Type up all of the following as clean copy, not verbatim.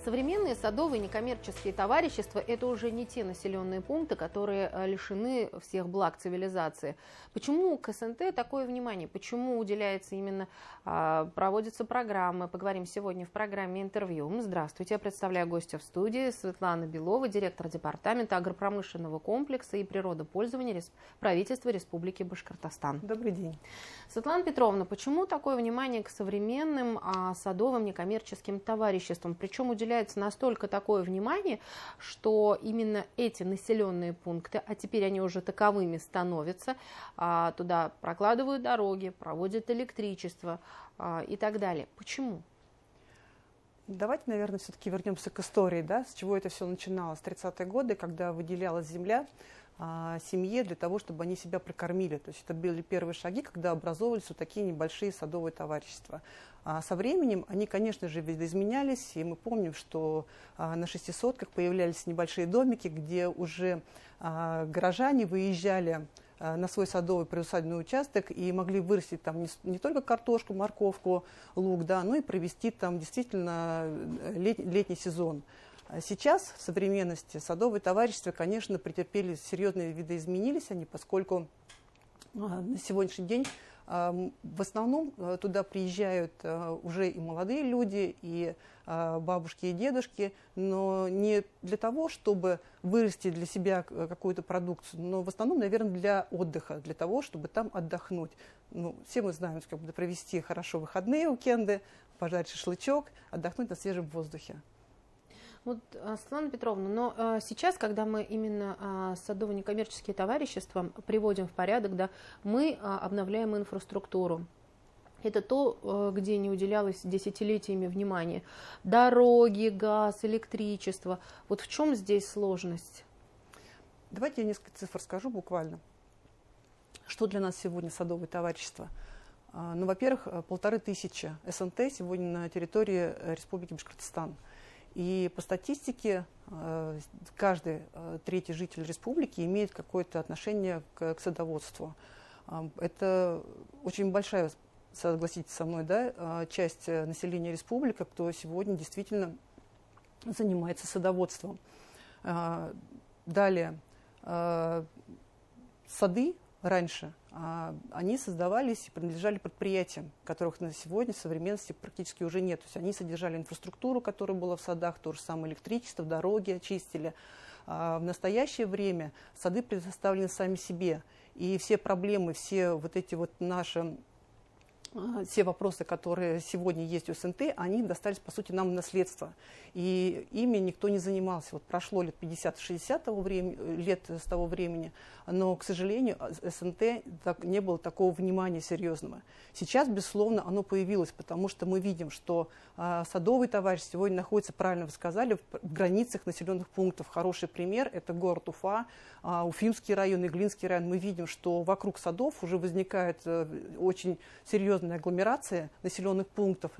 Современные садовые некоммерческие товарищества – это уже не те населенные пункты, которые лишены всех благ цивилизации. Почему к СНТ такое внимание? Почему уделяется именно, проводятся программы? Поговорим сегодня в программе «Интервью». Здравствуйте, я представляю гостя в студии Светлана Белова, директор департамента агропромышленного комплекса и природопользования правительства Республики Башкортостан. Добрый день. Светлана Петровна, почему такое внимание к современным садовым некоммерческим товариществам? Причем уделяется настолько такое внимание, что именно эти населенные пункты, а теперь они уже таковыми становятся, туда прокладывают дороги, проводят электричество и так далее. Почему? Давайте, наверное, все-таки вернемся к истории, да, с чего это все начиналось. В 30-е годы, когда выделялась земля семье для того, чтобы они себя прокормили. То есть это были первые шаги, когда образовывались вот такие небольшие садовые товарищества. Со временем они, конечно же, видоизменялись, и мы помним, что на шестисотках появлялись небольшие домики, где уже горожане выезжали на свой садовый приусадебный участок и могли вырастить там не только картошку, морковку, лук, да, но и провести там действительно летний сезон. Сейчас в современности садовые товарищества, конечно, претерпели серьезные видоизменились они, поскольку на сегодняшний день в основном туда приезжают уже и молодые люди, и бабушки, и дедушки, но не для того, чтобы вырастить для себя какую-то продукцию, но в основном, наверное, для отдыха, для того, чтобы там отдохнуть. Ну, все мы знаем, как бы провести хорошо выходные, уикенды, пожарить шашлычок, отдохнуть на свежем воздухе. Вот, Светлана Петровна, но сейчас, когда мы именно садово-некоммерческие товарищества приводим в порядок, да, мы обновляем инфраструктуру. Это то, где не уделялось десятилетиями внимания. Дороги, газ, электричество. Вот в чем здесь сложность? Давайте я несколько цифр скажу буквально. Что для нас сегодня садовые товарищества? Ну, во-первых, 1500 СНТ сегодня на территории Республики Башкортостан. И по статистике каждый третий житель республики имеет какое-то отношение к садоводству. Это очень большая, согласитесь со мной, да, часть населения республики, кто сегодня действительно занимается садоводством. Далее, сады раньше, они создавались и принадлежали предприятиям, которых на сегодня в современности практически уже нет. То есть они содержали инфраструктуру, которая была в садах, то же самое электричество, дороги очистили. В настоящее время сады предоставлены сами себе. И все проблемы, все вот эти вот наши... Все вопросы, которые сегодня есть у СНТ, они достались, по сути, нам в наследство. И ими никто не занимался. Вот прошло лет 50-60 лет с того времени, но, к сожалению, СНТ не было такого внимания серьезного. Сейчас, безусловно, оно появилось, потому что мы видим, что садовые товарищества сегодня находятся, правильно вы сказали, в границах населенных пунктов. Хороший пример – это город Уфа, Уфимский район, Иглинский район. Мы видим, что вокруг садов уже возникает очень серьезная агломерация населенных пунктов,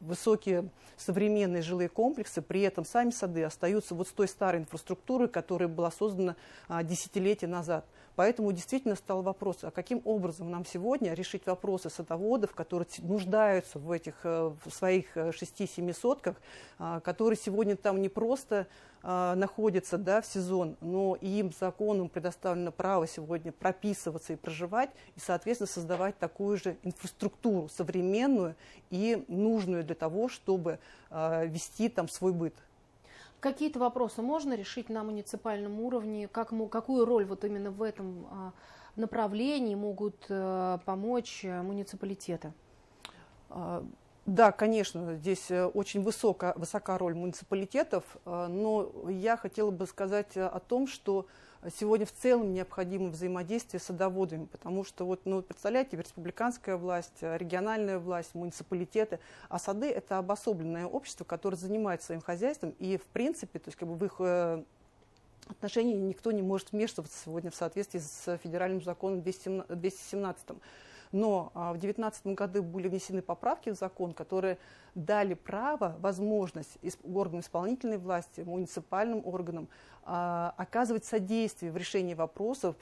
высокие современные жилые комплексы, при этом сами сады остаются вот с той старой инфраструктурой, которая была создана десятилетия назад. Поэтому действительно стал вопрос, а каким образом нам сегодня решить вопросы садоводов, которые нуждаются в своих 6-7 сотках, которые сегодня там не просто находятся, да, в сезон, но и им законом предоставлено право сегодня прописываться и проживать, и, соответственно, создавать такую же инфраструктуру современную и нужную для того, чтобы вести там свой быт. Какие-то вопросы можно решить на муниципальном уровне? Какую роль вот именно в этом направлении могут помочь муниципалитеты? Да, конечно, здесь очень высока роль муниципалитетов, но я хотела бы сказать о том, что сегодня в целом необходимо взаимодействие с садоводами, потому что, вот, ну, представляете, республиканская власть, региональная власть, муниципалитеты, а сады – это обособленное общество, которое занимается своим хозяйством, и, в принципе, то есть, как бы в их отношении никто не может вмешиваться сегодня в соответствии с федеральным законом 217. Но в 2019 году были внесены поправки в закон, которые дали право, возможность органам исполнительной власти, муниципальным органам оказывать содействие в решении вопросов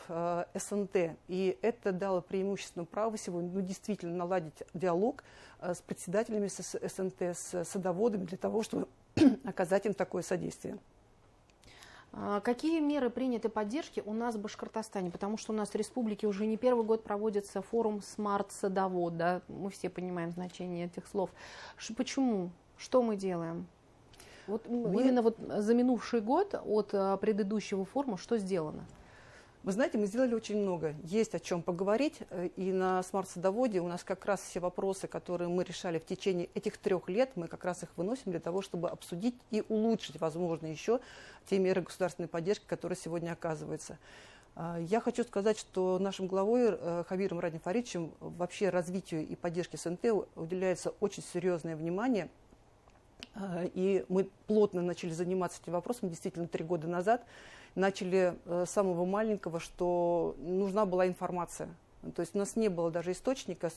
СНТ. И это дало преимущественное право сегодня действительно наладить диалог с председателями СНТ, с садоводами для того, чтобы оказать им такое содействие. Какие меры приняты поддержки у нас в Башкортостане? Потому что у нас в республике уже не первый год проводится форум «Смарт-садовод». Да? Мы все понимаем значение этих слов. Почему? Что мы делаем? Именно за минувший год от предыдущего форума что сделано? Вы знаете, мы сделали очень много. Есть о чем поговорить. И на смарт-садоводе у нас как раз все вопросы, которые мы решали в течение этих 3 лет, мы как раз их выносим для того, чтобы обсудить и улучшить, возможно, еще те меры государственной поддержки, которые сегодня оказываются. Я хочу сказать, что нашим главой Хабиром Радим Фаридовичем вообще развитию и поддержке СНТ уделяется очень серьезное внимание. И мы плотно начали заниматься этим вопросом действительно 3 года назад. Начали с самого маленького, что нужна была информация. То есть у нас не было даже источника,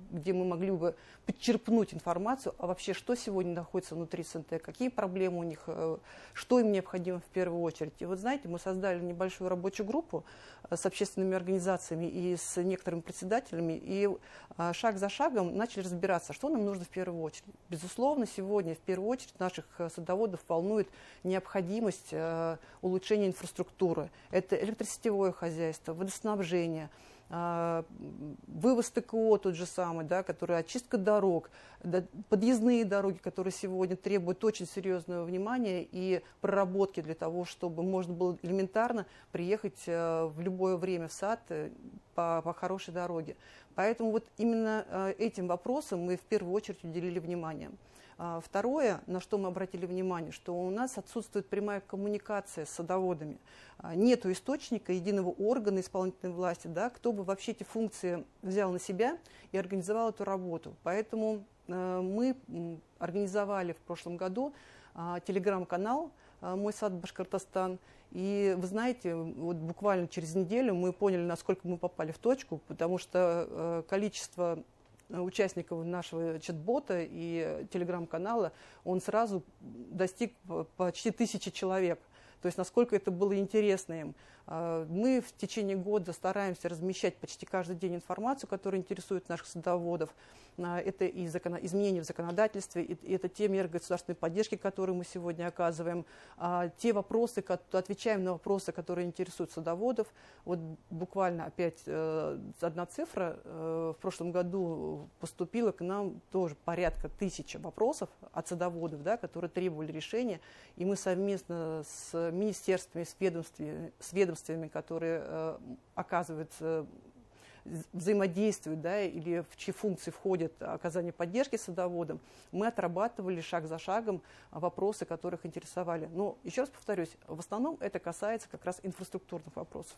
где мы могли бы подчерпнуть информацию, а вообще, что сегодня находится внутри СНТ, какие проблемы у них, что им необходимо в первую очередь. И вот знаете, мы создали небольшую рабочую группу с общественными организациями и с некоторыми председателями, и шаг за шагом начали разбираться, что нам нужно в первую очередь. Безусловно, сегодня в первую очередь наших садоводов волнует необходимость улучшения инфраструктуры. Это электросетевое хозяйство, водоснабжение, вывоз ТКО тот же самый, да, который очистка дорог, да, подъездные дороги, которые сегодня требуют очень серьезного внимания и проработки для того, чтобы можно было элементарно приехать в любое время в сад по хорошей дороге. Поэтому вот именно этим вопросам мы в первую очередь уделили внимание. Второе, на что мы обратили внимание, что у нас отсутствует прямая коммуникация с садоводами. Нет источника, единого органа исполнительной власти, да, кто бы вообще эти функции взял на себя и организовал эту работу. Поэтому мы организовали в прошлом году телеграм-канал «Мой сад Башкортостан». И вы знаете, вот буквально через неделю мы поняли, насколько мы попали в точку, потому что количество участников нашего чат-бота и телеграм-канала, он сразу достиг почти 1000 человек. То есть насколько это было интересно им. Мы в течение года стараемся размещать почти каждый день информацию, которая интересует наших садоводов. Это и изменения в законодательстве, и это те меры государственной поддержки, которые мы сегодня оказываем, те вопросы, отвечаем на вопросы, которые интересуют садоводов. Вот буквально опять одна цифра. В прошлом году поступило к нам тоже порядка 1000 вопросов от садоводов, да, которые требовали решения. И мы совместно с министерствами, с ведомствами, которые оказывают взаимодействуют, да, или в чьи функции входит оказание поддержки садоводам, мы отрабатывали шаг за шагом вопросы, которых интересовали. Но, еще раз повторюсь, в основном это касается как раз инфраструктурных вопросов.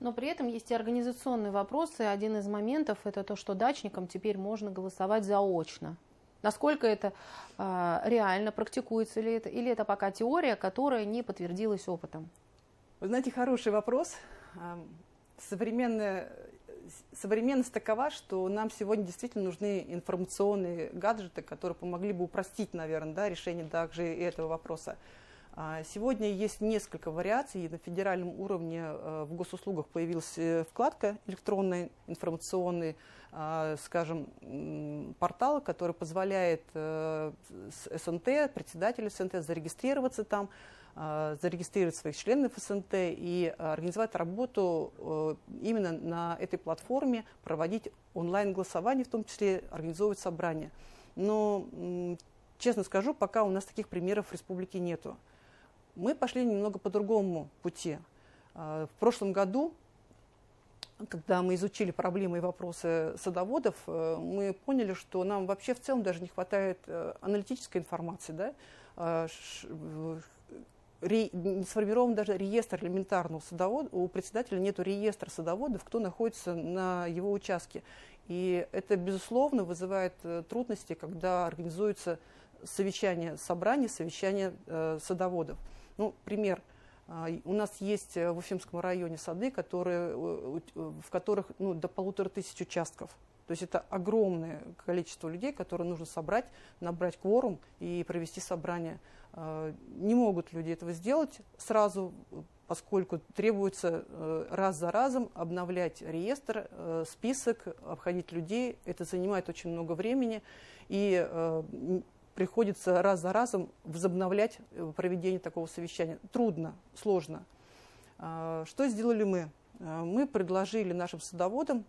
Но при этом есть и организационные вопросы. Один из моментов – это то, что дачникам теперь можно голосовать заочно. Насколько это реально, практикуется ли это, или это пока теория, которая не подтвердилась опытом? Вы знаете, хороший вопрос. Современность такова, что нам сегодня действительно нужны информационные гаджеты, которые помогли бы упростить, наверное, да, решение также и этого вопроса. Сегодня есть несколько вариаций. На федеральном уровне в госуслугах появилась вкладка электронная, информационный, скажем, портал, который позволяет СНТ, председателю СНТ зарегистрироваться там, зарегистрировать своих членов СНТ и организовать работу именно на этой платформе, проводить онлайн-голосование, в том числе организовывать собрания. Но, честно скажу, пока у нас таких примеров в республике нету. Мы пошли немного по другому пути. В прошлом году, когда мы изучили проблемы и вопросы садоводов, мы поняли, что нам вообще в целом даже не хватает аналитической информации, да? Не сформирован даже реестр элементарного садовода, у председателя нет реестра садоводов, кто находится на его участке. И это, безусловно, вызывает трудности, когда организуются совещания, собрания, совещания садоводов. Ну, пример. У нас есть в Уфимском районе сады, в которых до 1500 участков. То есть это огромное количество людей, которые нужно собрать, набрать кворум и провести собрание. Не могут люди этого сделать сразу, поскольку требуется раз за разом обновлять реестр, список, обходить людей. Это занимает очень много времени, и приходится раз за разом возобновлять проведение такого совещания. Трудно, сложно. Что сделали мы? Мы предложили нашим садоводам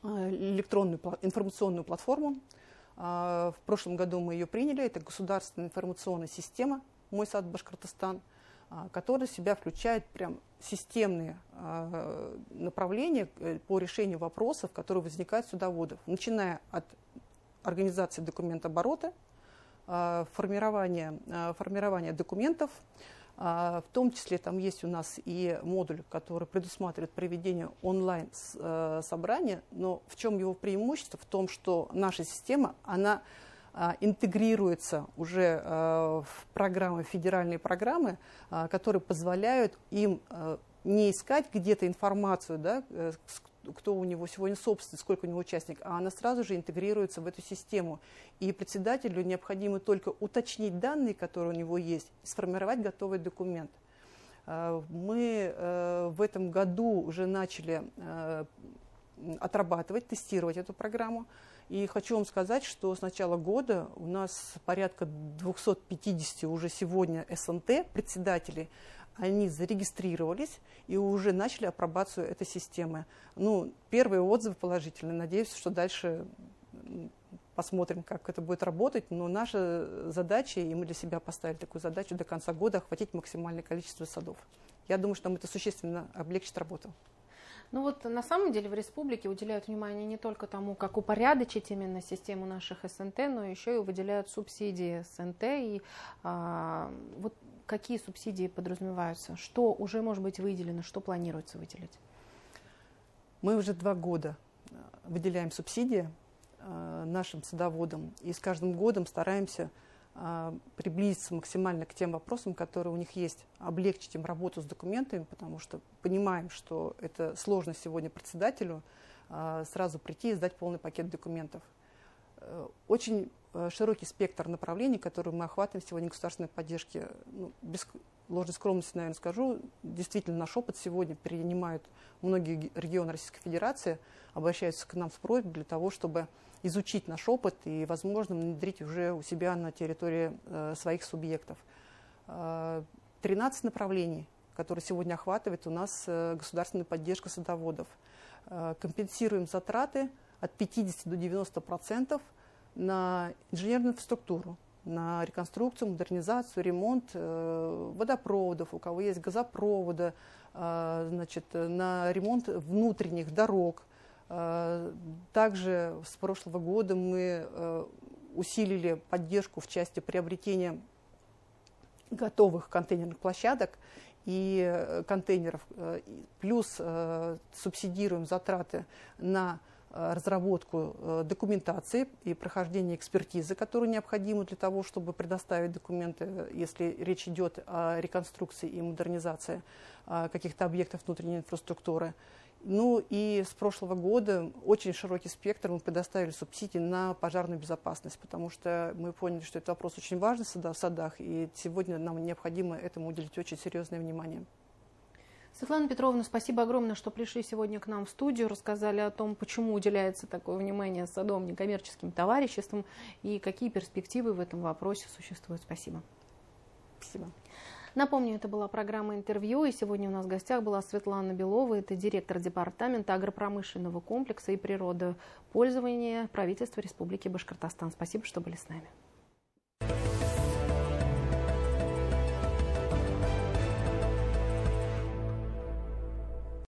электронную информационную платформу. В прошлом году мы ее приняли. Это государственная информационная система «Мой сад Башкортостан», которая в себя включает прям системные направления по решению вопросов, которые возникают у садоводов, начиная от организации документооборота, формирования документов. В том числе там есть у нас и модуль, который предусматривает проведение онлайн-собрания. Но в чем его преимущество? В том, что наша система, она интегрируется уже в программы, федеральные программы, которые позволяют им не искать где-то информацию, да, кто у него сегодня собственник, сколько у него участников, а она сразу же интегрируется в эту систему. И председателю необходимо только уточнить данные, которые у него есть, и сформировать готовый документ. Мы в этом году уже начали отрабатывать, тестировать эту программу. И хочу вам сказать, что с начала года у нас порядка 250 уже сегодня СНТ, председателей, они зарегистрировались и уже начали апробацию этой системы. Первые отзывы положительные. Надеюсь, что дальше посмотрим, как это будет работать. Но наша задача, и мы для себя поставили такую задачу, до конца года охватить максимальное количество садов. Я думаю, что нам это существенно облегчит работу. На самом деле в республике уделяют внимание не только тому, как упорядочить именно систему наших СНТ, но еще и выделяют субсидии СНТ. И какие субсидии подразумеваются? Что уже может быть выделено, что планируется выделить? Мы уже 2 года выделяем субсидии нашим садоводам, и с каждым годом стараемся приблизиться максимально к тем вопросам, которые у них есть, облегчить им работу с документами, потому что понимаем, что это сложно сегодня председателю сразу прийти и сдать полный пакет документов. Очень широкий спектр направлений, которые мы охватываем сегодня государственной поддержки. Без ложной скромности, наверное, скажу, действительно наш опыт сегодня перенимают многие регионы Российской Федерации, обращаются к нам с просьбой для того, чтобы изучить наш опыт и, возможно, внедрить уже у себя на территории своих субъектов. 13 направлений, которые сегодня охватывает у нас государственная поддержка садоводов. Компенсируем затраты от 50 до 90% на инженерную инфраструктуру, на реконструкцию, модернизацию, ремонт водопроводов, у кого есть газопроводы, на ремонт внутренних дорог. Также с прошлого года мы усилили поддержку в части приобретения готовых контейнерных площадок и контейнеров, плюс субсидируем затраты на разработку документации и прохождение экспертизы, которые необходимы для того, чтобы предоставить документы, если речь идет о реконструкции и модернизации каких-то объектов внутренней инфраструктуры. И с прошлого года очень широкий спектр мы предоставили субсидии на пожарную безопасность, потому что мы поняли, что это вопрос очень важный в садах, и сегодня нам необходимо этому уделить очень серьезное внимание. Светлана Петровна, спасибо огромное, что пришли сегодня к нам в студию, рассказали о том, почему уделяется такое внимание садовым некоммерческим товариществам и какие перспективы в этом вопросе существуют. Спасибо. Спасибо. Напомню, это была программа «Интервью», и сегодня у нас в гостях была Светлана Белова, это директор департамента агропромышленного комплекса и природопользования правительства Республики Башкортостан. Спасибо, что были с нами.